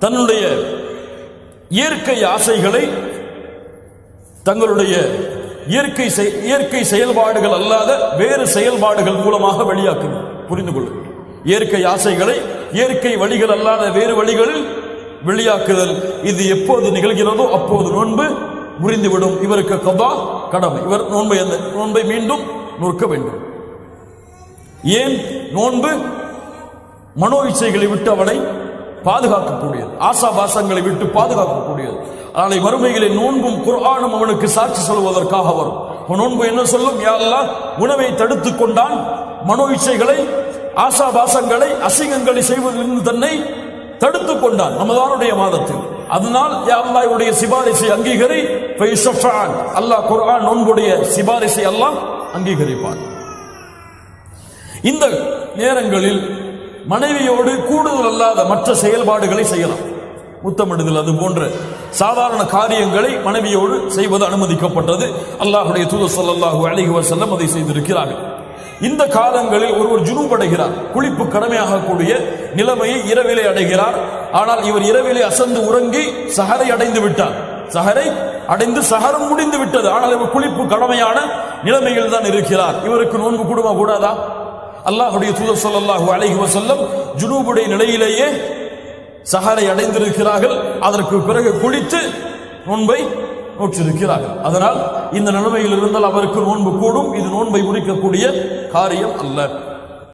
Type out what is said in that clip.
தன்னுடைய இயற்கை ஆசைகளை தங்களுடைய இயற்கை செயல்பாடுகள் அல்லாத வேறு செயல்பாடுகள் மூலமாக வெளியாக்குது. புரிந்து கொள்ளுங்கள். இயற்கை ஆசைகளை இயற்கை வழிகள் அல்லாத வேறு வழிகளில் வெளியாக்குதல். இது எப்போது நிகழ்கிறதோ அப்போது நோன்பு முறிந்துவிடும். இவருக்கு கதா கடமை. இவர் நோன்பை மீண்டும் நோக்க வேண்டும். ஏன்? நோன்பு மனோ இச்சைகளை விட்டு அவனை பாதுகாக்கக்கூடியது, ஆசாபாசங்களை விட்டு பாதுகாக்கக்கூடியது. நாளை மறுமையிலே நோன்பும் குர்ஆனும் அவனுக்கு சாட்சி சொல்வதற்காக வரும். நோன்பு என்ன சொல்லும்? யா அல்லாஹ், உணவை தடுத்துக் கொண்டான், மனோ இச்சைகளை, ஆசாபாசங்களை, அசிங்கங்களை செய்வதிலிருந்து தன்னை தடுத்துக் கொண்டான் ரமதானுடைய மாதத்தில். அதனால் யா அல்லாஹ் இவருடைய சிபாரிசை அங்கீகரி. அல்லாஹ் குர்ஆன் நோன்புடைய சிபாரிசை அல்லாஹ் அங்கீகரிப்பான். இந்த நேரங்களில் மனைவியோடு கூடுதல் அல்லாத மற்ற செயல்பாடுகளை செய்யலாம். முத்தமிடுதல், அது போன்ற சாதாரண காரியங்களை மனைவியோடு செய்வது அனுமதிக்கப்பட்டது. அல்லாஹ்வுடைய தூதர் ஸல்லல்லாஹு அலைஹி வஸல்லம் அதை செய்திருக்கிறார்கள். இந்த காலங்களில் ஒருவர் ஜுனூப் அடைகிறார், குளிப்பு கடமையாகக்கூடிய நிலைமையை இரவிலே அடைகிறார். ஆனால் இவர் இரவிலே அசந்து உறங்கி சஹரை அடைந்து விட்டார். சஹரை அடைந்து சஹரம் முடிந்து விட்டது. ஆனால் இவர் குளிப்பு கடமையான நிலைமையில் தான் இருக்கிறார். இவருக்கு நோன்பு கூடுமா கூடாதா? அல்லாஹ்வுடைய தூதர் ஸல்லல்லாஹு அலைஹி வஸல்லம் ஜுனூபுடைய நிலையிலேயே சஹரை அடைந்திருக்கிறார்கள். அதற்கு பிறகு குளித்து நோன்பை நோற்றிருக்கிறார்கள். அதனால் இந்த நிலைமையில் இருந்தால் அவருக்கு நோன்பு கூடும். இது நோன்பை முறிக்கக்கூடிய காரியம் அல்ல.